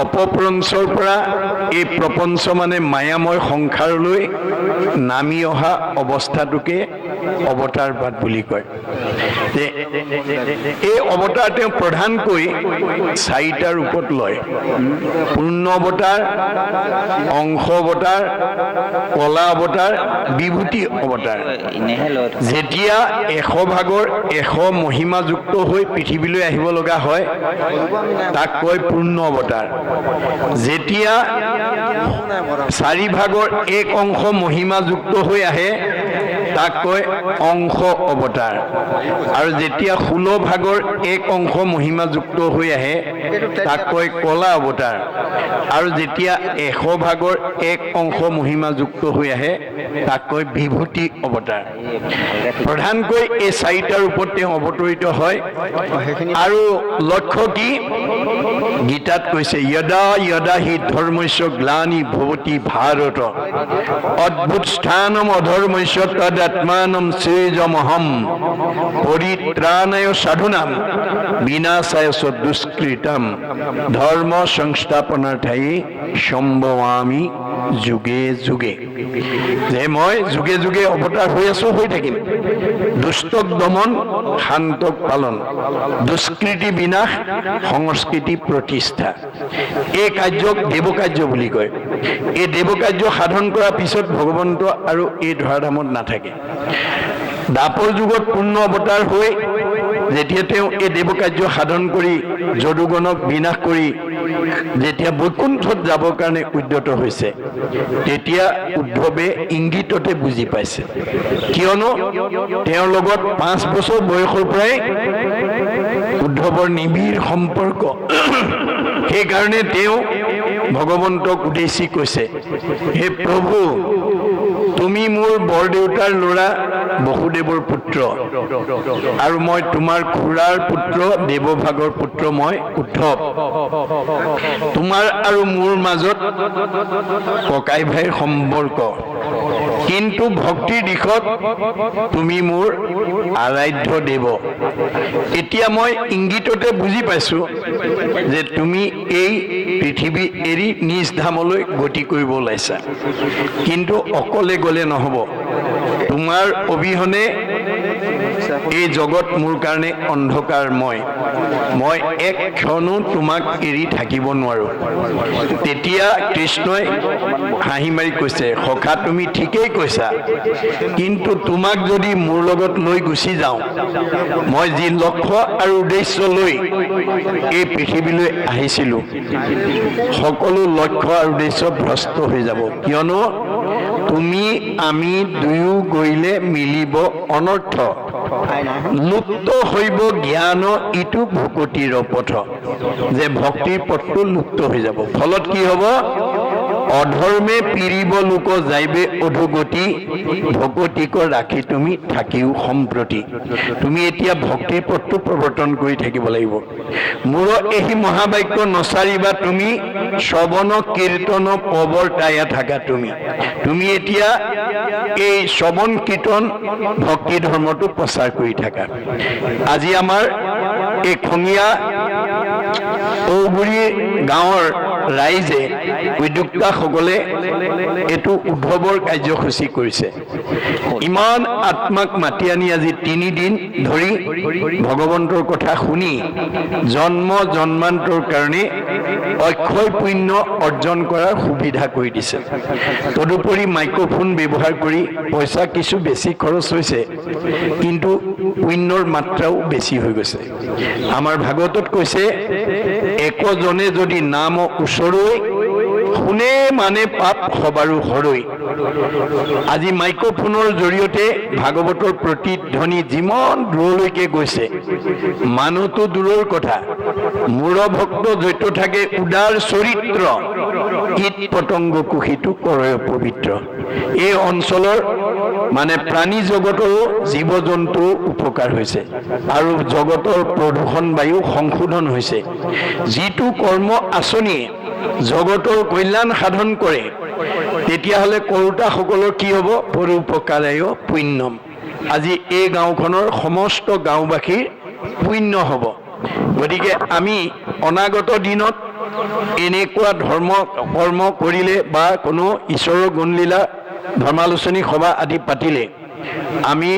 অপপ্ৰঞ্চৰ পৰা এই প্ৰপঞ্চ মানে মায়াময় সংসাৰলৈ নামি অহা অৱস্থাটোকে অৱতাৰবাদ বুলি কয়। এই অৱতাৰ তেওঁ প্ৰধানকৈ চাৰিটা ৰূপত লয়। পূৰ্ণ অৱতাৰ, অংশ অৱতাৰ, কলা অৱতাৰ, বিভূতি অৱতাৰ। যেতিয়া 100 ভাগৰ 100 মহিমাযুক্ত হৈ পৃথিৱীলৈ আহিব লগা হয় তাক কয় পূৰ্ণ অৱতাৰ। যেতিয়া 4 ভাগৰ 1 অংশ মহিমাযুক্ত হৈ আহে তাক কয় অংশ অৱতাৰ। আৰু যেতিয়া 16 ভাগৰ 1 অংশ মহিমাযুক্ত হৈ আহে তাক কয় কলা অৱতাৰ। আৰু যেতিয়া 100 ভাগৰ 1 অংশ মহিমাযুক্ত হৈ আহে তাক কয় বিভূতি অৱতাৰ। প্ৰধানকৈ এই চাৰিটা ৰূপত তেওঁ অৱতৰিত হয়। আৰু লক্ষ্য কি? গীতাত কৈছে যদা যদা হি ধৰ্মস্য গ্লানি ভৱতি ভাৰত অদ্ভুত স্থানম অধৰ্মস্য তদাত্মানম সৃজমহম পৰিত্ৰাণায় সাধুনাম বিনাশায় চ দুষ্কৃতম ধৰ্ম সংস্থাপনাৰ্থেই সম্ভৱামি যুগে যুগে। যে মই যুগে যুগে অৱতাৰ হৈ আছো, হৈ থাকিম। দুষ্টক দমন, শান্তক পালন, দুষ্কৃতি বিনাশ, সংস্কৃতি প্ৰতিষ্ঠা। এই কাৰ্যক দেৱকাৰ্য বুলি কয়। এই দেৱকাৰ্য সাধন কৰাৰ পিছত ভগৱন্ত আৰু এই ধৰাধামত নাথাকে। দ্বাপৰ যুগত পূৰ্ণ অৱতাৰ হৈ যেতিয়া তেওঁ এই দেৱকাৰ্য সাধন কৰি যদুগণক বিনাশ কৰি যেতিয়া বৈকুণ্ঠত যাবৰ কাৰণে উদ্যত হৈছে তেতিয়া উদ্ধৱে ইংগিততে বুজি পাইছে। কিয়নো তেওঁৰ লগত 5 বছৰ বয়সৰ পৰাই উদ্ধৱৰ নিবিড় সম্পৰ্ক। সেইকাৰণে তেওঁ ভগৱন্তক উদ্দেশ্যি কৈছে, হে প্ৰভু, তুমি মোৰ বৰদেউতাৰ ল'ৰা বসুদেৱৰ পুত্ৰ আৰু মই তোমাৰ খুৰাৰ পুত্ৰ দেৱভাগৰ পুত্ৰ মই উদ্ধৱ। তোমাৰ আৰু মোৰ মাজত ককাই ভাইৰ সম্পৰ্ক, কিন্তু ভক্তিৰ দিশত তুমি মোৰ আৰাধ্য দেৱ। এতিয়া মই ইংগিততে বুজি পাইছো যে তুমি এই পৃথিৱী এৰি নিজ ধামলৈ গতি কৰিব ওলাইছা, কিন্তু অকলে গ'লে নহ'ব। তোমাৰ অবিহনে এই জগত মোৰ কাৰণে অন্ধকাৰময়। মই এক ক্ষণো তোমাক এৰি থাকিব নোৱাৰো। তেতিয়া কৃষ্ণই হাঁহি মাৰি কৈছে, সখা তুমি ঠিকেই কৈছা, কিন্তু তোমাক যদি মোৰ লগত লৈ গুচি যাওঁ, মই যি লক্ষ্য আৰু উদ্দেশ্য লৈ এই পৃথিৱীলৈ আহিছিলো সকলো লক্ষ্য আৰু উদ্দেশ্য ভ্ৰষ্ট হৈ যাব। কিয়নো তুমি আমি দুয়ো গৈলে মিলিব অনৰ্থ, লুপ্ত হৈব জ্ঞান ইটো ভকতিৰ পথ। যে ভক্তিৰ পথটো লুপ্ত হৈ যাব। ফলত কি হ'ব? অধৰ্মে পীড়িব লোক যাইবে অধোগতি, ভকতিক ৰাখি তুমি থাকিও সম্প্ৰতি। তুমি এতিয়া ভক্তিৰ পথটো প্ৰৱৰ্তন কৰি থাকিব লাগিব। মোৰ এই মহাবাক্য নচাৰিবা তুমি, শ্ৰৱণ কীৰ্তন প্ৰৱৰ্তায়া থাকা তুমি। তুমি এতিয়া এই শ্ৰৱণ কীৰ্তন ভক্তি ধৰ্মটো প্ৰচাৰ কৰি থাকা। আজি আমাৰ এই খঙীয়া ঔগুৰি গাঁৱৰ ৰাইজে উদ্যোক্তাসকলে এইটো উদ্ধৱৰ কাৰ্যসূচী কৰিছে। ইমান আত্মাক মাতি আনি আজি 3 দিন ধৰি ভগৱন্তৰ কথা শুনি জন্ম জন্মান্তৰ কাৰণে অক্ষয় পুণ্য অৰ্জন কৰাৰ সুবিধা কৰি দিছে। তদুপৰি মাইক্ৰফোন ব্যৱহাৰ কৰি পইচা কিছু বেছি খৰচ হৈছে, কিন্তু পুণ্যৰ মাত্ৰাও বেছি হৈ গৈছে। আমাৰ ভাগৱতত কৈছে, একজনে যদি নাম ওচৰৈ শুনে মানে পাপ সবাৰো হৰৈ। আজি মাইক্ৰফোনৰ জৰিয়তে ভাগৱতৰ প্ৰতিধ্বনি যিমান দূৰলৈকে গৈছে, মানুহটো দূৰৰ কথা, মূৰ ভক্ত য'ত থাকে উদাৰ চৰিত্ৰ, কীট পতংগ কুশিতো কৰে পবিত্ৰ। এই অঞ্চলৰ মানে প্ৰাণী জগতৰো জীৱ জন্তুৰো উপকাৰ হৈছে আৰু জগতৰ প্ৰদূষণ বায়ু সংশোধন হৈছে। যিটো কৰ্ম আঁচনিয়ে জগতৰ কল্যাণ সাধন কৰে, তেতিয়াহ'লে কৰোতাসকলৰ কি হ'ব? পৰোপকাৰায় পুণ্যম। আজি এই গাঁওখনৰ সমস্ত গাঁওবাসীৰ পুণ্য হ'ব। গতিকে আমি অনাগত দিনত এনেকুৱা ধৰ্ম কৰ্ম কৰিলে বা কোনো ঈশ্বৰৰ গুণলীলা ধৰ্মালোচনী সভা আদি পাতিলে আমি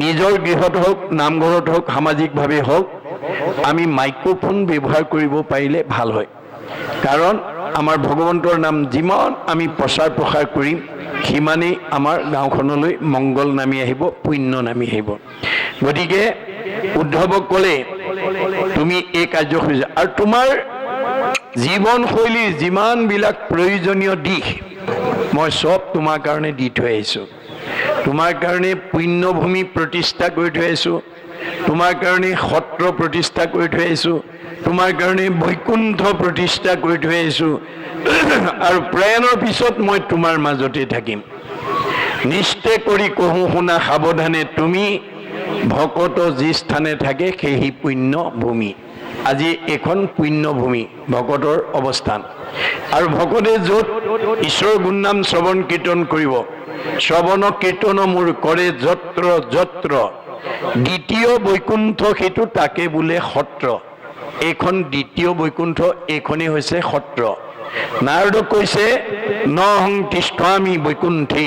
নিজৰ গৃহত হওক, নামঘৰত হওক, সামাজিকভাৱে হওক, আমি মাইক্ৰফোন ব্যৱহাৰ কৰিব পাৰিলে ভাল হয়। কাৰণ আমাৰ ভগৱন্তৰ নাম যিমান আমি প্ৰচাৰ প্ৰসাৰ কৰিম সিমানেই আমাৰ গাঁওখনলৈ মংগল নামি আহিব, পুণ্য নামি আহিব। গতিকে উদ্ধৱক ক'লে তুমি এই কাৰ্যসূচী আৰু তোমাৰ জীৱনশৈলীৰ যিমানবিলাক প্ৰয়োজনীয় দিশ মই চব তোমাৰ কাৰণে দি থৈ আহিছোঁ। তোমাৰ কাৰণে পুণ্যভূমি প্ৰতিষ্ঠা কৰি থৈ আহিছোঁ, তোমাৰ কাৰণে সত্ৰ প্ৰতিষ্ঠা কৰি থৈ আহিছোঁ, তোমাৰ কাৰণে বৈকুণ্ঠ প্ৰতিষ্ঠা কৰি থৈ আহিছোঁ আৰু প্ৰয়াণৰ পিছত মই তোমাৰ মাজতে থাকিম। নিশ্চয় কৰি কহোঁ শুনা সাৱধানে, তুমি ভকত যি স্থানে থাকে সেই পুণ্য ভূমি। আজি এখন পুণ্যভূমি ভকতৰ অৱস্থান আৰু ভকতে য'ত ঈশ্বৰৰ গুণনাম শ্ৰৱণ কীৰ্তন কৰিব, শ্ৰৱণ কীৰ্তন মোৰ কৰে যত্ৰ যত্ৰ, দ্বিতীয় বৈকুণ্ঠ সেইটো তাকে বোলে সত্ৰ। এইখন দ্বিতীয় বৈকুণ্ঠ, এইখনেই হৈছে সত্ৰ। নাৰদক কৈছে নহং তিষ্ঠামি বৈকুণ্ঠে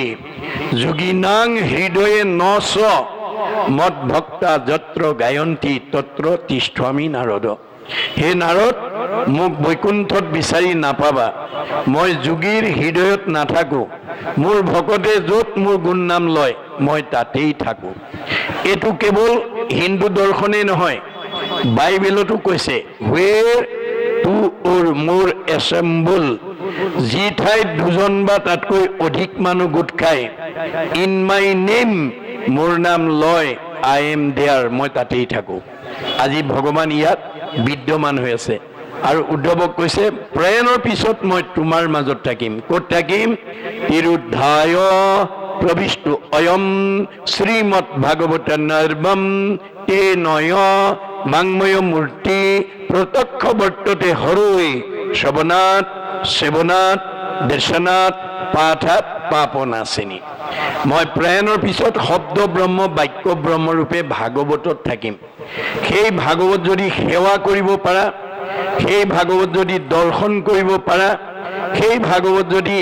যোগীনাং হৃদয়ে ন চ মদ ভক্তা যত্ৰ গায়ন্তী তত্ৰ তিষ্ঠামি নাৰদ। হে নাৰদ, মোক বৈকুণ্ঠত বিচাৰি নাপাবা, মই যোগীৰ হৃদয়ত নাথাকোঁ, মোৰ ভকতে য'ত মোৰ গুণ নাম লয় মই তাতেই থাকোঁ। এইটো কেৱল হিন্দু দৰ্শনেই নহয়, বাইবেলতো কৈছে হুৱেৰ টু অৰ মোৰ এছেম্বল, যি ঠাইত দুজন বা তাতকৈ অধিক মানুহ গোট খায়, ইন মাই নেম মোৰ নাম লয়, আই এম দেয়াৰ, মই তাতেই থাকোঁ। আজি ভগৱান ইয়াত বিদ্যমান হৈ আছে আৰু উদ্ধৱক কৈছে প্ৰয়াণৰ পিছত মই তোমাৰ মাজত থাকিম। ক'ত থাকিম? তিৰুদ্ধায় প্ৰবিষ্টু অয়ম শ্ৰীমৎ ভাগৱত নৰ্বম তে নয় মাংময় মূৰ্তি প্ৰত্যক্ষ বৰ্ততে হৰৈ শ্ৰৱণাত সেৱনাত দৰ্শনাত পাঠাত পাপনাশিনী। মই প্ৰয়াণৰ পিছত শব্দ ব্ৰহ্ম বাক্য ব্ৰহ্মৰূপে ভাগৱতত থাকিম। সেই ভাগৱত যদি সেৱা কৰিব পাৰা, সেই ভাগৱত যদি দৰ্শন কৰিব পাৰা, সেই ভাগৱত যদি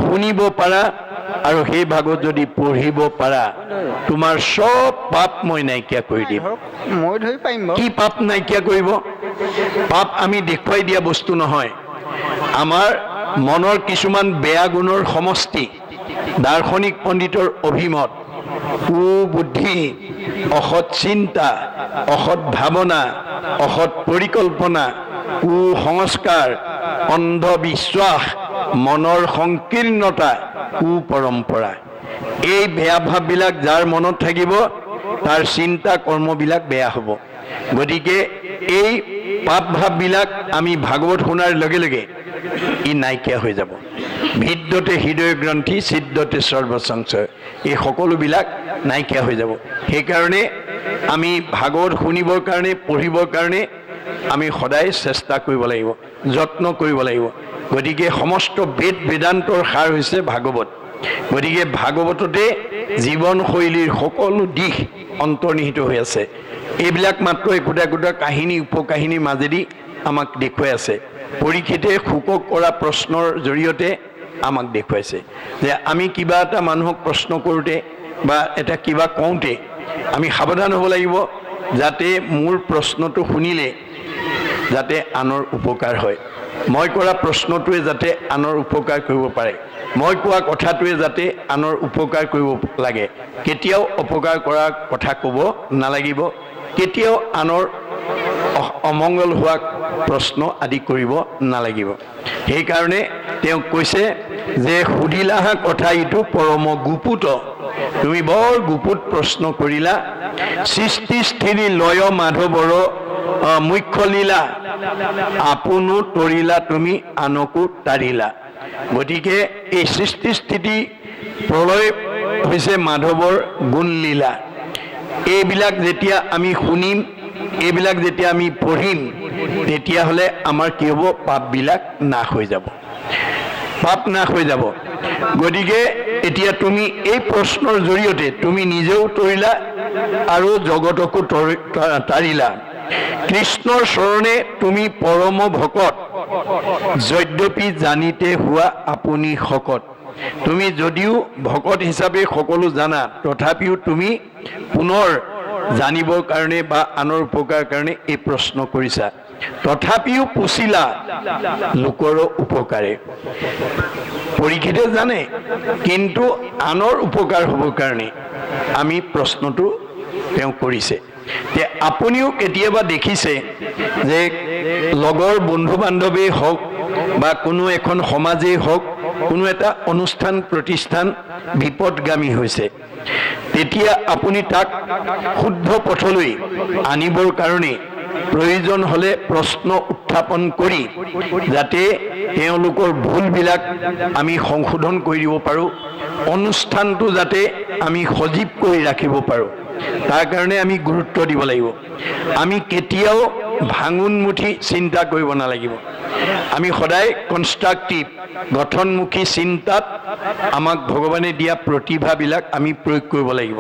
শুনিব পাৰা আৰু সেই ভাগৱত যদি পঢ়িব পাৰা, তোমাৰ চব পাপ মই নাইকিয়া কৰি দিম। মই ধৰি পাৰিম। কি পাপ নাইকিয়া কৰিব? পাপ আমি দেখুৱাই দিয়া বস্তু নহয়, আমাৰ মনৰ কিছুমান বেয়া গুণৰ সমষ্টি। দাৰ্শনিক পণ্ডিতৰ অভিমত কুবুদ্ধি, অসৎ চিন্তা, অসৎ ভাৱনা, অসৎ পৰিকল্পনা, কুসংস্কাৰ, অন্ধবিশ্বাস, মনৰ সংকীৰ্ণতা, কুপৰম্পৰা, এই বেয়া ভাৱবিলাক যাৰ মনত থাকিব তাৰ চিন্তা কৰ্মবিলাক বেয়া হ'ব। গতিকে এই পাপ ভাৱবিলাক আমি ভাগৱত শুনাৰ লগে লগে ই নাইকিয়া হৈ যাব। ভিদ্যতে হৃদয় গ্ৰন্থি ছিদ্যতে সৰ্বসংশয়, এই সকলোবিলাক নাইকিয়া হৈ যাব। সেইকাৰণে আমি ভাগৱত শুনিবৰ কাৰণে, পঢ়িবৰ কাৰণে আমি সদায় চেষ্টা কৰিব লাগিব, যত্ন কৰিব লাগিব। গতিকে সমস্ত বেদ বেদান্তৰ সাৰ হৈছে ভাগৱত। গতিকে ভাগৱততে জীৱনশৈলীৰ সকলো দিশ অন্তৰ্নিহিত হৈ আছে। এইবিলাক মাত্ৰ একোটা একোটা কাহিনী, উপকাহিনীৰ মাজেদি আমাক দেখুৱাই আছে। পৰীক্ষিতে শুকক কৰা প্ৰশ্নৰ জৰিয়তে আমাক দেখুৱাইছে যে আমি কিবা এটা মানুহক প্ৰশ্ন কৰোঁতে বা এটা কিবা কওঁতে আমি সাৱধান হ'ব লাগিব, যাতে মোৰ প্ৰশ্নটো শুনিলে যাতে আনৰ উপকাৰ হয়, মই কৰা প্ৰশ্নটোৱে যাতে আনৰ উপকাৰ কৰিব পাৰে, মই কোৱা কথাটোৱে যাতে আনৰ উপকাৰ কৰিব লাগে। কেতিয়াও অপকাৰ কৰা কথা ক'ব নালাগিব, কেতিয়াও আনৰ অমংগল হোৱা প্ৰশ্ন আদি কৰিব নালাগিব। সেইকাৰণে তেওঁক কৈছে যে সুধিলাহা কথা ইটো পৰম গুপুত, তুমি বৰ গুপুত প্ৰশ্ন কৰিলা। সৃষ্টি স্থিতি লয় মাধৱৰ মুখ্য লীলা, আপোনো তৰিলা তুমি আনকো তাৰিলা। গতিকে এই সৃষ্টি স্থিতি প্ৰলয় হৈছে মাধৱৰ গুণলীলা। এইবিলাক যেতিয়া আমি শুনিম, এইবিলাক যেতিয়া আমি পঢ়িম, তেতিয়াহ'লে আমাৰ কি হ'ব? পাপবিলাক নাশ হৈ যাব, পাপ নাশ হৈ যাব। গতিকে এতিয়া তুমি এই প্ৰশ্নৰ জৰিয়তে তুমি নিজেও তৰিলা আৰু জগতকো তাৰিলা। কৃষ্ণৰ চৰণে তুমি পৰম ভকত, যদ্যপি জানিতে হোৱা আপুনি শকত। তুমি যদিও ভকত হিচাপে সকলো জানা, তথাপিও তুমি পুনৰ জানিবৰ কাৰণে বা আনৰ উপকাৰ কাৰণে এই প্ৰশ্ন কৰিছা। তথাপিও পুছিলা লোকৰ উপকাৰে। পৰীক্ষিতে জানে, কিন্তু আনৰ উপকাৰ হ'বৰ কাৰণে আমি প্ৰশ্নটো তেওঁ কৰিছে। আপুনিও কেতিয়াবা দেখিছে যে লগৰ বন্ধু বান্ধৱেই হওক বা কোনো এখন সমাজেই হওক, কোনো এটা অনুষ্ঠান প্ৰতিষ্ঠান বিপদগামী হৈছে, তেতিয়া আপুনি তাক শুদ্ধ পথলৈ আনিবৰ কাৰণে প্ৰয়োজন হ'লে প্ৰশ্ন উত্থাপন কৰি যাতে তেওঁলোকৰ ভুলবিলাক আমি সংশোধন কৰি দিব পাৰোঁ, অনুষ্ঠানটো যাতে আমি সজীৱ কৰি ৰাখিব পাৰোঁ, তাৰ কাৰণে আমি গুৰুত্ব দিব লাগিব। আমি কেতিয়াও ভাঙোনমুখী চিন্তা কৰিব নালাগিব। আমি সদায় কনষ্ট্ৰাকটিভ গঠনমুখী চিন্তাত আমাক ভগৱানে দিয়া প্ৰতিভাবিলাক আমি প্ৰয়োগ কৰিব লাগিব।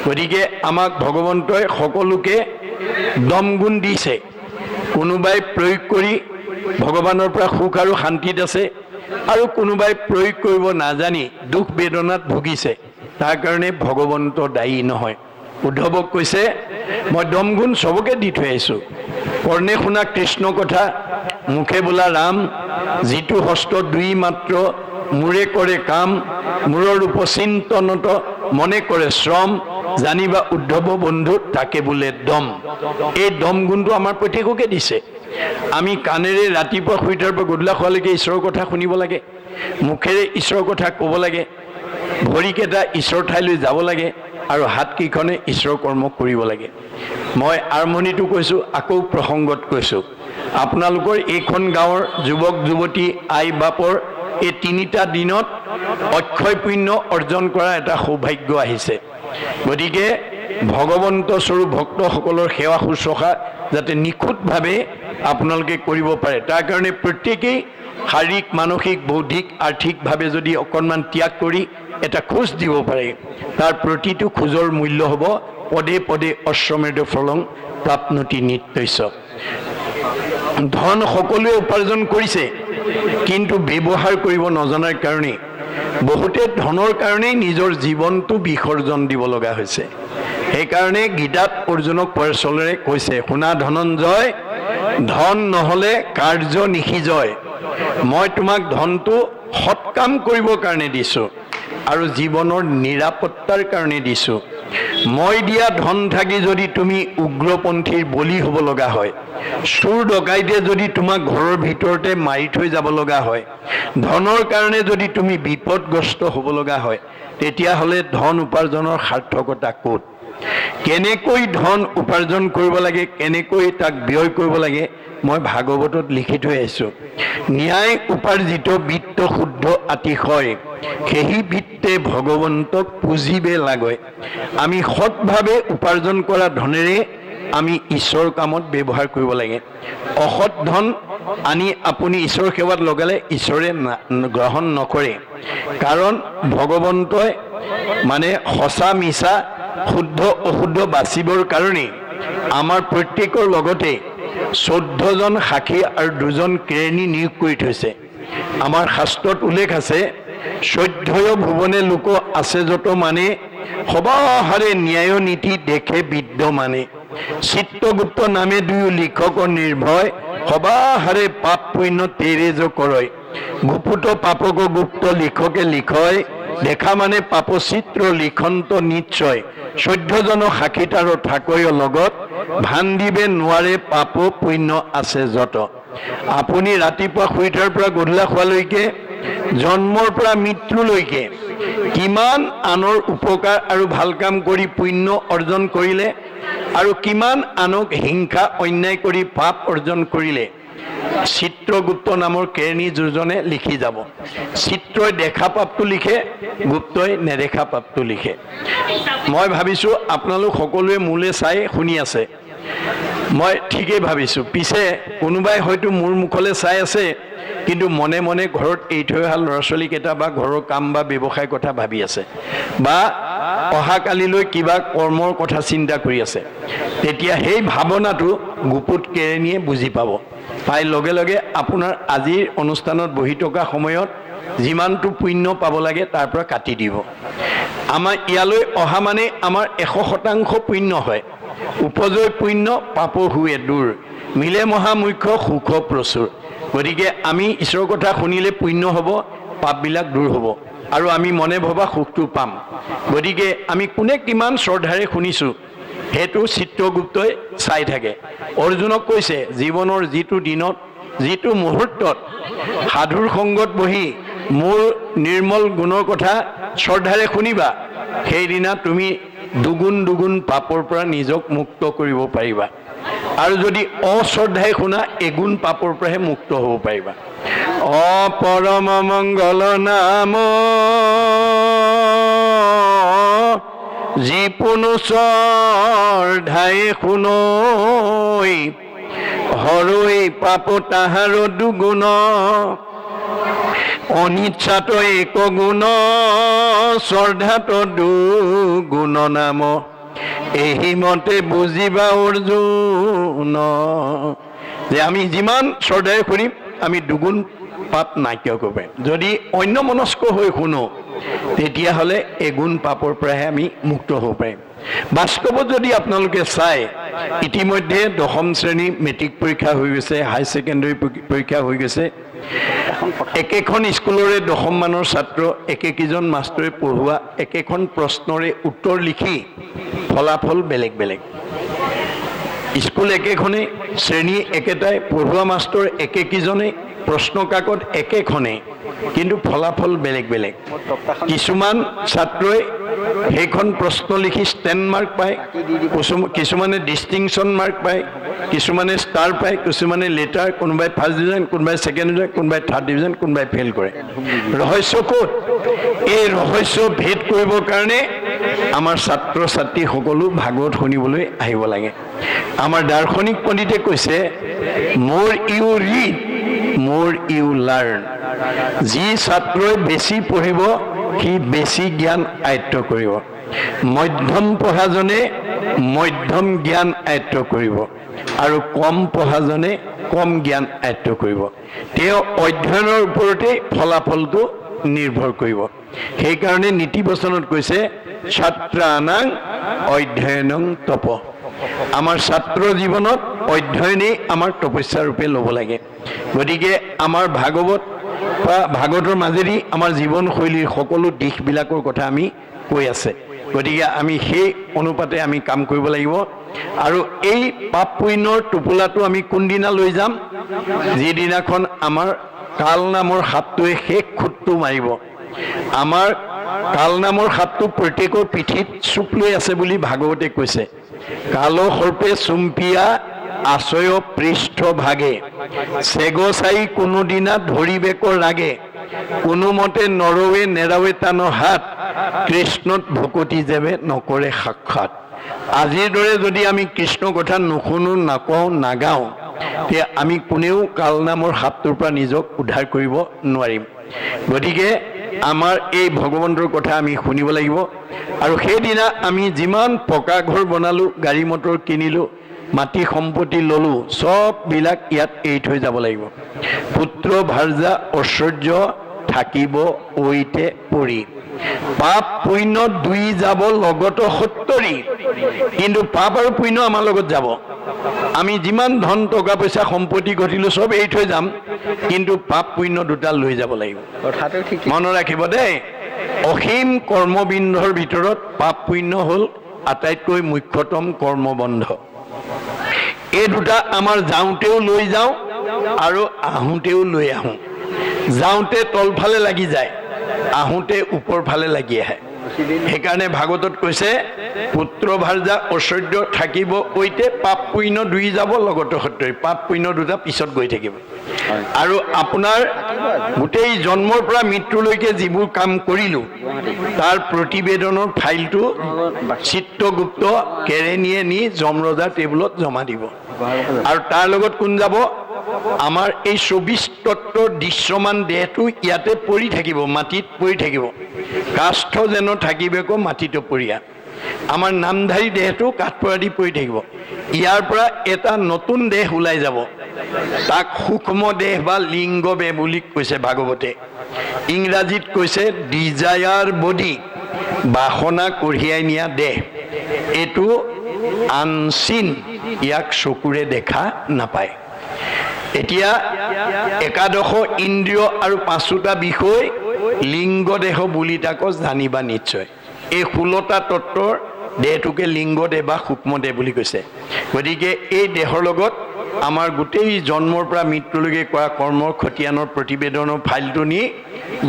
গতিকে আমাক ভগৱন্তই সকলোকে দমগুণ দিছে। কোনোবাই প্ৰয়োগ কৰি ভগৱানৰ পৰা সুখ আৰু শান্তিত আছে, আৰু কোনোবাই প্ৰয়োগ কৰিব নাজানি দুখ বেদনাত ভুগিছে। তাৰ কাৰণে ভগৱন্ত দায়ী নহয়। উদ্ধৱক কৈছে, মই দমগুণ চবকে দি থৈ আহিছোঁ। কৰ্ণে শুনা কৃষ্ণ কথা, মুখে বোলা ৰাম, যিটো হস্ত দুই মাত্ৰ, মূৰে কৰে কাম, মূৰৰ উপচিন্তনত মনে কৰে শ্ৰম, জানিবা উদ্ধৱ বন্ধু তাকে বোলে দম। এই দম গুণটো আমাৰ প্ৰত্যেককে দিছে। আমি কাণেৰে ৰাতিপুৱা শুই উঠাৰ পৰা গধূলা হোৱালৈকে ঈশ্বৰৰ কথা শুনিব লাগে, মুখেৰে ঈশ্বৰৰ কথা ক'ব লাগে, ভৰিকেইটা ঈশ্বৰ ঠাইলৈ যাব লাগে, আৰু হাতকেইখনে ঈশ্বৰ কৰ্ম কৰিব লাগে। মই আৰম্ভণিটো কৈছোঁ, আকৌ প্ৰসংগত কৈছোঁ, আপোনালোকৰ এইখন গাঁৱৰ যুৱক যুৱতী আই বাপৰ এই 3টা দিনত অক্ষয় পুণ্য অৰ্জন কৰা এটা সৌভাগ্য আহিছে। গতিকে ভগৱন্ত স্বৰূপ ভক্তসকলৰ সেৱা শুশ্ৰূষা যাতে নিখুঁতভাৱে আপোনালোকে কৰিব পাৰে, তাৰ কাৰণে প্ৰত্যেকেই শাৰীৰিক মানসিক বৌদ্ধিক আৰ্থিকভাৱে যদি অকণমান ত্যাগ কৰি এটা খোজ দিব পাৰে, তাৰ প্ৰতিটো খোজৰ মূল্য হ'ব পদে পদে অশ্বমেধ ফলং প্ৰাপ্নোতি নিত্যস্য। ধন সকলোৱে উপাৰ্জন কৰিছে, কিন্তু ব্যৱহাৰ কৰিব নজনাৰ কাৰণে বহুতে ধনৰ কাৰণেই নিজৰ জীৱনটো বিসৰ্জন দিব লগা হৈছে। সেইকাৰণে গীতাত অৰ্জুনক পৰশলেৰে কৈছে, শুনা ধনঞ্জয়, ধন নহ'লে কাৰ্য নিশিজয়। মই তোমাক ধনটো সৎকাম কৰিবৰ কাৰণে দিছোঁ আৰু জীৱনৰ নিৰাপত্তাৰ কাৰণে দিছোঁ। মই দিয়া ধন থাকি যদি তুমি উগ্ৰপন্থীৰ বলি হ'ব লগা হয়, চোৰ ডকাইতে যদি তোমাক ঘৰৰ ভিতৰতে মাৰি থৈ যাব লগা হয়, ধনৰ কাৰণে যদি তুমি বিপদগ্ৰস্ত হ'ব লগা হয়, তেতিয়াহ'লে ধন উপাৰ্জনৰ সাৰ্থকতা ক'ত? কেনেকৈ ধন উপাৰ্জন কৰিব লাগে, কেনেকৈ তাক ব্যয় কৰিব লাগে, মই ভাগৱতত লিখি থৈ আহিছোঁ। ন্যায় উপাৰ্জিত বিত্ত শুদ্ধ আতিশয়, সেই বিত্তে ভগৱন্তক পুজিবে লাগয়। আমি সৎভাৱে উপাৰ্জন কৰা ধনেৰে আমি ঈশ্বৰ কামত ব্যৱহাৰ কৰিব লাগে। অসৎ ধন আনি আপুনি ঈশ্বৰ সেৱাত লগালে ঈশ্বৰে গ্ৰহণ নকৰে, কাৰণ ভগৱন্তই মানে সঁচা মিছা শুদ্ধ অশুদ্ধ বাচিবৰ কাৰণে আমাৰ প্ৰত্যেকৰ লগতে 14জন সাক্ষী আৰু 2জন কেৰেণী নিয়োগ কৰি থৈছে। আমাৰ শাস্ত্ৰত উল্লেখ আছে, 14 ভুৱনে লোক আছে যত মানে, সবাহাৰে ন্যায় নীতি দেখে বিদ্যমানে। চিত্ৰগুপ্ত নামে দুয়ো লিখকৰ নিৰ্ভয়, সবাহাৰে পাপ পুণ্য তেৰেজ কৰয়। গুপুত পাপক গুপ্ত লিখকে লিখয়, দেখা মানে পাপচিত্ৰ লিখন্ত নিশ্চয়। 14জন সাক্ষীতাৰ থাকৈ লগত, ভান দিবে নোৱাৰে পাপ পুণ্য আছে যত। আপুনি ৰাতিপুৱা শুই উঠাৰ পৰা গধূলা হোৱালৈকে, জন্মৰ পৰা মৃত্যুলৈকে কিমান আনৰ উপকাৰ আৰু ভাল কাম কৰি পুণ্য অৰ্জন কৰিলে, আৰু কিমান আনক হিংসা অন্যায় কৰি পাপ অৰ্জন কৰিলে, চিত্ৰগুপ্ত নামৰ কেৰেণী দুজনে লিখি যাব। চিত্ৰই দেখা পাপটো লিখে, গুপ্তই নেদেখা পাপটো লিখে। মই ভাবিছোঁ আপোনালোক সকলোৱে মোলৈ চাই শুনি আছে, মই ঠিকেই ভাবিছোঁ। পিছে কোনোবাই হয়তো মোৰ মুখলৈ চাই আছে, কিন্তু মনে মনে ঘৰত এৰি থৈ অহা ল'ৰা ছোৱালীকেইটা বা ঘৰৰ কাম বা ব্যৱসায়ৰ কথা ভাবি আছে, বা অহাকালিলৈ কিবা কৰ্মৰ কথা চিন্তা কৰি আছে। তেতিয়া সেই ভাৱনাটো গুপুত কেৰেণীয়ে বুজি পাব। পাই লগে লগে আপোনাৰ আজিৰ অনুষ্ঠানত বহি থকা সময়ত যিমানটো পুণ্য পাব লাগে তাৰ পৰা কাটি দিব। আমাৰ ইয়ালৈ অহা মানে আমাৰ 100% পুণ্য হয়। উপজয় পুণ্য পাপ হুৱে দূৰ, মিলে মহামুখ্য সুখ প্ৰচুৰ। গতিকে আমি ঈশ্বৰৰ কথা শুনিলে পুণ্য হ'ব, পাপবিলাক দূৰ হ'ব আৰু আমি মনে ভবা সুখটো পাম। গতিকে আমি কোনে কিমান শ্ৰদ্ধাৰে শুনিছোঁ সেইটো চিত্ৰগুপ্তই চাই থাকে। অৰ্জুনক কৈছে জীৱনৰ যিটো দিনত যিটো মুহূৰ্তত সাধুৰ সংগত বহি মোৰ নিৰ্মল গুণৰ কথা শ্ৰদ্ধাৰে শুনিবা, সেইদিনা তুমি দুগুণ পাপৰ পৰা নিজক মুক্ত কৰিব পাৰিবা। আৰু যদি অশ্ৰদ্ধাই শুনা এগুণ পাপৰ পৰাহে মুক্ত হ'ব পাৰিবা। অপৰম মংগল নাম যিপুনু শ্ৰদ্ধাই শুনৈ, হৰৈ পাপ তাহাৰ দুগুণ, অনিচ্ছাত এক গুণ, শ্ৰদ্ধাত দুগুণ নাম, এই মতে বুজিবা অৰ্জুন। যে আমি যিমান শ্ৰদ্ধাৰে শুনিম আমি দুগুণ পাপ নাইকিয়া কৰিব পাৰিম। যদি অন্যমনস্ক হৈ শুনো তেতিয়াহ'লে এগুণ পাপৰ পৰাহে আমি মুক্ত হ'ব পাৰিম। বাস্তৱত যদি আপোনালোকে চাই, ইতিমধ্যে 10ম শ্ৰেণী মেট্ৰিক পৰীক্ষা হৈ গৈছে, হাই ছেকেণ্ডেৰী পৰীক্ষা হৈ গৈছে। একেখন স্কুলৰে 10ম মানৰ ছাত্ৰ, একেকেইজন মাষ্টৰে পঢ়োৱা একেখন প্ৰশ্নৰে উত্তৰ লিখি ফলাফল বেলেগ বেলেগ। স্কুল একেখনেই, শ্ৰেণী একেটাই, পঢ়োৱা মাষ্টৰ একেকেইজনেই, প্ৰশ্ন কাকত একেখনেই, কিন্তু ফলাফল বেলেগ বেলেগ। কিছুমান ছাত্ৰই সেইখন প্ৰশ্ন লিখি ষ্টেণ্ড মাৰ্ক পায়, কিছুমানে ডিষ্টিংশ্যন মাৰ্ক পায়, কিছুমানে ষ্টাৰ পায়, কিছুমানে লেটাৰ, কোনোবাই ফাৰ্ষ্ট ডিভিজন, কোনোবাই ছেকেণ্ড ডিভিজন, কোনোবাই থাৰ্ড ডিভিজন, কোনোবাই ফেইল কৰে। ৰহস্য ক'ত? এই ৰহস্য ভেদ কৰিবৰ কাৰণে আমাৰ ছাত্ৰ ছাত্ৰী সকলো ভাগৱত শুনিবলৈ আহিব লাগে। আমাৰ দাৰ্শনিক পণ্ডিতে কৈছে মোৰ ইউ ৰিড, মোৰ ইউ লাৰ্ণ। যি ছাত্ৰই বেছি পঢ়িব সি বেছি জ্ঞান আয়ত্ত কৰিব। মধ্যম পঢ়াজনে মধ্যম জ্ঞান আয়ত্ত কৰিব আৰু কম পঢ়াজনে কম জ্ঞান আয়ত্ত কৰিব। তেওঁ অধ্যয়নৰ ওপৰতে ফলাফলটো নিৰ্ভৰ কৰিব। সেইকাৰণে নীতিবচনত কৈছে ছাত্ৰানাং অধ্যয়নং তপ। আমাৰ ছাত্ৰ জীৱনত অধ্যয়নেই আমাৰ তপস্যা ৰূপে ল'ব লাগে। গতিকে আমাৰ ভাগৱতৰ মাজেদি আমাৰ জীৱনশৈলীৰ সকলো দিশবিলাকৰ কথা আমি কৈ আছে। গতিকে আমি সেই অনুপাতে আমি কাম কৰিব লাগিব। আৰু এই পাপ পুণ্যৰ টোপোলাটো আমি কোনদিনা লৈ যাম? যিদিনাখন আমাৰ কাল নামৰ সাপটোৱে শেষ খুঁটটো মাৰিব। আমাৰ কাল নামৰ সাপটো প্ৰত্যেকৰ পিঠিত চুপ লৈ আছে বুলি ভাগৱতে কৈছে। কাল সৰ্পে চুম্পিয়া আশ্ৰয় পৃষ্ঠ ভাগে, চেগচাই কোনোদিনা ধৰিবেকৰ ৰাগে, কোনোমতে নৰৱে নেৰাৱে টানৰ হাত, কৃষ্ণত ভকতি যেবে নকৰে সাক্ষাৎ। আজিৰ দৰে যদি আমি কৃষ্ণ কথা নুশুনো, নকওঁ, নাগাওঁ, তেতিয়া আমি কোনেও কাল নামৰ সাপটোৰ পৰা নিজক উদ্ধাৰ কৰিব নোৱাৰিম। গতিকে আমাৰ এই ভগৱন্তৰ কথা আমি শুনিব লাগিব। আৰু সেইদিনা আমি যিমান পকা ঘৰ বনালোঁ, গাড়ী মটৰ কিনিলোঁ, মাটি সম্পত্তি ল'লোঁ, চববিলাক ইয়াত এৰি থৈ যাব লাগিব। পুত্ৰ ভাৰ্যা ঐশ্বৰ্য থাকিব ঐতে পৰি, পাপ পুণ্য দুই যাব লগত সত্তৰি। কিন্তু পাপ আৰু পুণ্য আমাৰ লগত যাব। আমি যিমান ধন টকা পইচা সম্পত্তি ঘটিলোঁ চব এৰি থৈ যাম, কিন্তু পাপ পুণ্য দুটা লৈ যাব লাগিব। মনত ৰাখিব দেই, অসীম কৰ্মবিন্ধৰ ভিতৰত পাপ পুণ্য হ'ল আটাইতকৈ মুখ্যতম কৰ্মবন্ধ। এই দুটা আমাৰ যাওঁতেও লৈ যাওঁ আৰু আহোঁতেও লৈ আহোঁ। যাওঁতে তলফালে লাগি যায়, আহোঁতে ওপৰ ফালে লাগি আহে। সেইকাৰণে ভাগৱতত কৈছে পুত্ৰ ভাৰ্যা ঐশ্বৰ্য থাকিব ঐতে, পাপ পুণ্য দুই যাব লগত সত্তৰি। পাপ পুণ্য দুটা পিছত গৈ থাকিব। আৰু আপোনাৰ গোটেই জন্মৰ পৰা মৃত্যুলৈকে যিবোৰ কাম কৰিলোঁ তাৰ প্ৰতিবেদনৰ ফাইলটো চিত্ৰগুপ্ত কেৰেণীয়ে নি যমৰজাৰ টেবুলত জমা দিব। আৰু তাৰ লগত কোন যাব? আমাৰ এই 24 তত্ত্বৰ দৃশ্যমান দেহটো ইয়াতে পৰি থাকিব, মাটিত পৰি থাকিব। কাষ্ঠ যেন থাকিব মাটিটো পৰিয়া। আমাৰ নামধাৰী দেহটো কাঠপৰা দি পৰি থাকিব। ইয়াৰ পৰা এটা নতুন দেহ ওলাই যাব, তাক সূক্ষ্ম দেহ বা লিংগ দেহ বুলি কৈছে ভাগৱতে। ইংৰাজীত কৈছে ডিজায়াৰ বডি, বাসনা কঢ়িয়াই নিয়া দেহ। এইটো আনচিন, ইয়াক চকুৰে দেখা নাপায়। এতিয়া একাদশ ইন্দ্ৰিয় আৰু 5টা বিষয় লিংগ দেহ বুলি তাকো জানিবা নিশ্চয়। এই 16টা তত্ত্বৰ দেহটোকে লিংগ দেহ বা সূক্ষ্ম দেহ বুলি কৈছে। গতিকে এই দেহৰ লগত আমাৰ গোটেই জন্মৰ পৰা মৃত্যুলৈকে কৰা কৰ্মৰ খতিয়ানৰ প্ৰতিবেদনৰ ফাইলটো নি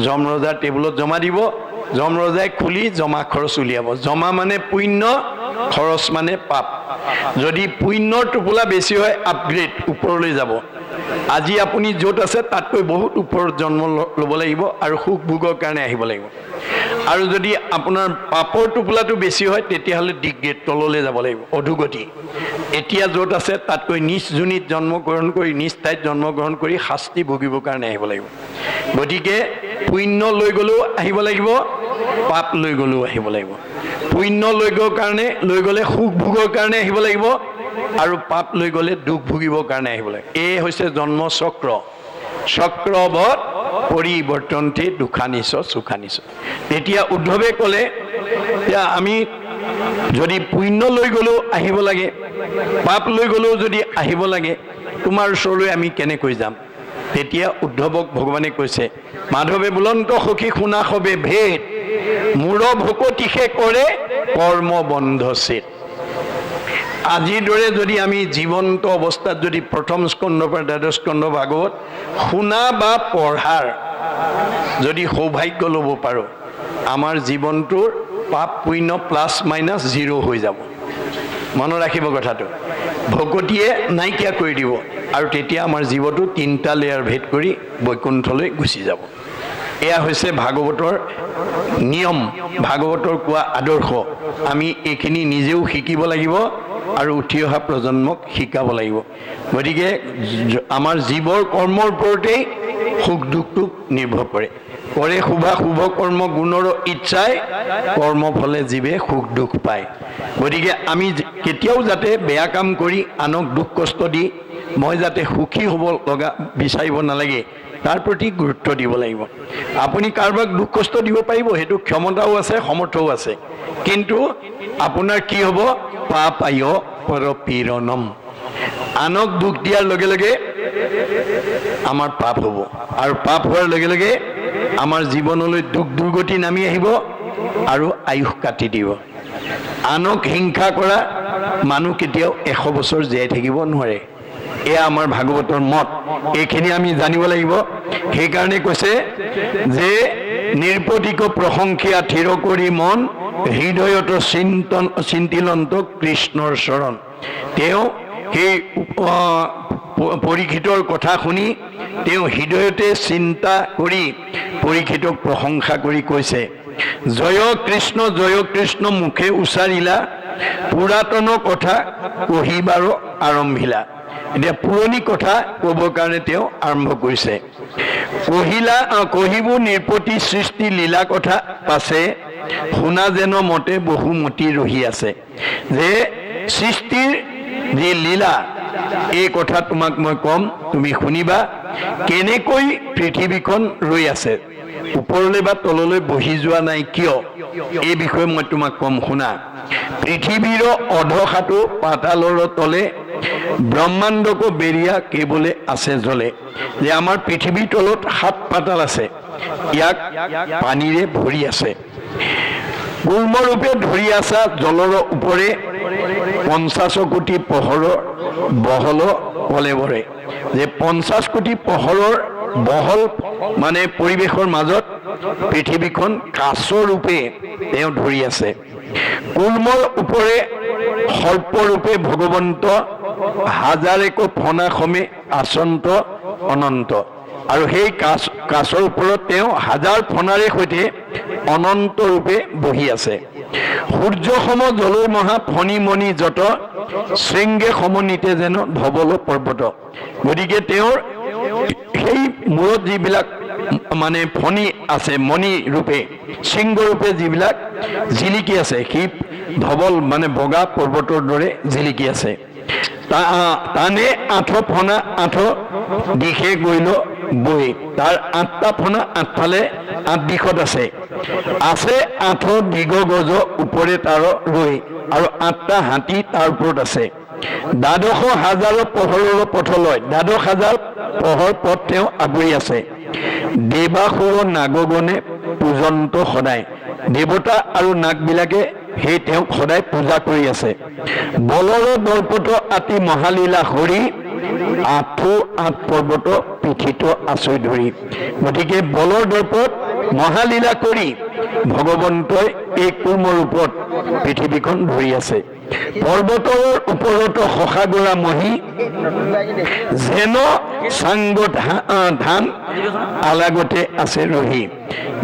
যমৰজাৰ টেবুলত জমা দিব। যমৰজাই খুলি জমা খৰচ উলিয়াব। জমা মানে পুণ্য, খৰচ মানে পাপ। যদি পুণ্যৰ টোপোলা বেছি হয় আপগ্ৰেড, ওপৰলৈ যাব। আজি আপুনি য'ত আছে তাতকৈ বহুত ওপৰত জন্ম ল'ব লাগিব আৰু সুখ ভোগৰ কাৰণে আহিব লাগিব। আৰু যদি আপোনাৰ পাপৰ টোপোলাটো বেছি হয় তেতিয়াহ'লে ডিগ্ৰেড, তললৈ যাব লাগিব, অধোগতি। এতিয়া য'ত আছে তাতকৈ নিজ যোনিত জন্মগ্ৰহণ কৰি, নিজ ঠাইত জন্মগ্ৰহণ কৰি শাস্তি ভুগিবৰ কাৰণে আহিব লাগিব। গতিকে পুণ্য লৈ গ'লেও আহিব লাগিব, পাপ লৈ গ'লেও আহিব লাগিব। পুণ্য লৈ গ'লে সুখ ভোগৰ কাৰণে আহিব লাগিব, আৰু পাপ লৈ গ'লে দুখ ভুগিবৰ কাৰণে আহিব লাগে। এই হৈছে জন্ম চক্ৰ। চক্ৰবৎ পৰিৱৰ্তন্তে দুখানিছ সুখানিছ। তেতিয়া উদ্ধৱে ক'লে, এতিয়া আমি যদি পুণ্য লৈ গ'লেও আহিব লাগে, পাপ লৈ গ'লেও যদি আহিব লাগে, তোমাৰ ওচৰলৈ আমি কেনেকৈ যাম? তেতিয়া উদ্ধৱক ভগৱানে কৈছে, মাধৱে বুলন্ত সখী শুনা সবে ভেদ, মূৰ ভকতিষে কৰে কৰ্ম বন্ধ ছেদ। আজিৰ দৰে যদি আমি জীৱন্ত অৱস্থাত যদি প্ৰথম স্কন্ধৰ পৰা দ্বাদশ স্কন্ধ ভাগৱত শুনা বা পঢ়াৰ যদি সৌভাগ্য ল'ব পাৰোঁ, আমাৰ জীৱনটোৰ পাপ পুণ্য প্লাছ মাইনাছ 0 হৈ যাব। মনত ৰাখিব কথাটো। ভকতিয়ে নাইকিয়া কৰি দিব, আৰু তেতিয়া আমাৰ জীৱটো 3টা লেয়াৰ ভেদ কৰি বৈকুণ্ঠলৈ গুচি যাব। এয়া হৈছে ভাগৱতৰ নিয়ম, ভাগৱতৰ কোৱা আদৰ্শ। আমি এইখিনি নিজেও শিকিব লাগিব আৰু উঠি অহা প্ৰজন্মক শিকাব লাগিব। গতিকে আমাৰ জীৱৰ কৰ্মৰ ওপৰতেই সুখ দুখটো নিৰ্ভৰ কৰে। কৰে শুভ কৰ্ম গুণৰ ইচ্ছাই, কৰ্মফলে জীৱে সুখ দুখ পায়। গতিকে আমি কেতিয়াও যাতে বেয়া কাম কৰি আনক দুখ কষ্ট দি মই যাতে সুখী হ'ব লগা বিচাৰিব নালাগে, তাৰ প্ৰতি গুৰুত্ব দিব লাগিব। আপুনি কাৰোবাক দুখ কষ্ট দিব পাৰিব, সেইটো ক্ষমতাও আছে, সমৰ্থও আছে। কিন্তু আপোনাৰ কি হ'ব? পাপায় পৰপীড়নম। আনক দুখ দিয়াৰ লগে লগে আমাৰ পাপ হ'ব, আৰু পাপ হোৱাৰ লগে লগে আমাৰ জীৱনলৈ দুখ দুৰ্গতি নামি আহিব আৰু আয়ুস কাটি দিব। আনক হিংসা কৰা মানুহ কেতিয়াও 100 বছৰ জীয়াই থাকিব নোৱাৰে। এয়া আমাৰ ভাগৱতৰ মত। এইখিনি আমি জানিব লাগিব। সেইকাৰণে কৈছে যে নিৰ্পতিক প্ৰশংসিয়া থিৰ কৰি মন, হৃদয়ত চিন্তিলন্ত কৃষ্ণৰ চৰণ। তেওঁ সেই পৰীক্ষিতৰ কথা শুনি তেওঁ হৃদয়তে চিন্তা কৰি পৰীক্ষিতক প্ৰশংসা কৰি কৈছে, জয় কৃষ্ণ মুখে উচ্চাৰিলা, পুৰাতন কথা কহিবাৰ আৰম্ভিলা। এতিয়া পুৰণি কথা ক'বৰ কাৰণে তেওঁ আৰম্ভ কৰিছে। কহিবো নিৰ্পতি সৃষ্টি লীলা কথা পাছে, শুনা যেন মতে বহুমতি ৰহি আছে। যে সৃষ্টিৰ যি লীলা, এই কথা তোমাক মই ক'ম, তুমি শুনিবা। কেনেকৈ পৃথিৱীখন ৰৈ আছে, ওপৰলৈ বা তললৈ বহি যোৱা নাই কিয়, এই বিষয়ে মই তোমাক ক'ম, শুনা। পৃথিৱীৰ অধসাটো পাতালৰ তলে, ব্ৰহ্মাণ্ডকো বেৰিয়া কেৱলে আছে জলে। যে আমাৰ পৃথিৱীৰ তলত 7 পাতাল আছে, ইয়াক পানীৰে ভৰি আছে। গুল্মৰূপে ধৰি আছা জলৰ ওপৰে, 50 কোটি পোহৰৰ বহল কলেবৰে। যে 50 কোটি পোহৰৰ বহল মানে পৰিৱেশৰ মাজত পৃথিৱীখন কাছৰূপে তেওঁ ধৰি আছে। কুৰ্মৰ ওপৰে সৰ্পৰূপে ভগৱন্ত, হাজাৰেকো ফণা সমে আচন্ত অনন্ত। আৰু সেই কাছৰ ওপৰত তেওঁ 1000 ফণাৰে সৈতে অনন্ত ৰূপে বহি আছে। সূৰ্য সম জলৈ মহা ফণিমণি যত, শৃংগে সমনীতে যেন ধবল পৰ্বত। গতিকে তেওঁৰ সেই মূৰত যিবিলাক মানে ফণি আছে, মণি ৰূপে শৃংগ ৰূপে যিবিলাক জিলিকি আছে, সেই ধবল মানে বগা পৰ্বতৰ দৰে জিলিকি আছে। টানে 8 ফণা 8 দিশে গৈল বৈ, তাৰ 8টা ফণা 8 ফালে 8 দিশত আছে। 8 দিগ গজ ওপৰে তাৰ ৰৈ, আৰু 8টা হাতী তাৰ ওপৰত আছে। দ্বাদশ হাজাৰ পোহৰৰ পথলৈ, দ্বাদশ হাজাৰ পোহৰ পথ তেওঁ আগুৰি আছে। দেৱাসুৰ নাগগণে পূজন্ত সদায়, দেৱতা আৰু নাগবিলাকে সেই তেওঁক সদায় পূজা কৰি আছে। বলৰ দৰ্পত আতি মহালীলা হৰি, 8 পৰ্বত পিঠিত আচৰি ধৰি। গতিকে বলৰ দৰ্পত মহালীলা কৰি ভগৱন্তই এই কুৰ্ম ৰূপত পৃথিৱীখন ধৰি আছে। পৰ্বতৰ ওপৰত শশাগৰা মহি, যেন চাংগ ধান আলাগতে আছে ৰহি।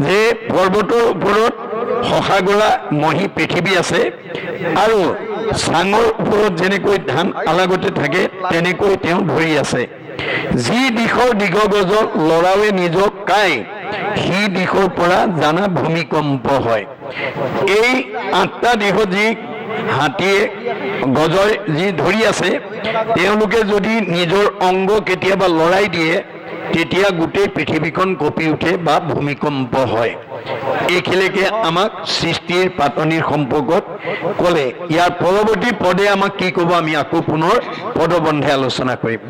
যে পৰ্বতৰ ওপৰত শশাগৰা মহি পৃথিৱী আছে, আৰু চাঙৰ ওপৰত যেনেকৈ ধান আলাগতে থাকে তেনেকৈ তেওঁ ধৰি আছে। যি দিশৰ দিগগজ লৰাৱে নিজক কাই, সি দিশৰ পৰা জানা ভূমিকম্প হয়। এই 8টা দিশত যি হাতীয়ে গজৰ যি ধৰি আছে, তেওঁলোকে যদি নিজৰ অংগ কেতিয়াবা লৰাই দিয়ে তেতিয়া গোটেই পৃথিৱীখন কঁপি উঠে বা ভূমিকম্প হয়। এইখিনিকে আমাক সৃষ্টিৰ পাতনিৰ সম্পৰ্কত ক'লে। ইয়াৰ পৰৱৰ্তী পদে আমাক কি ক'ব আমি আকৌ পুনৰ পদবন্ধে আলোচনা কৰিম।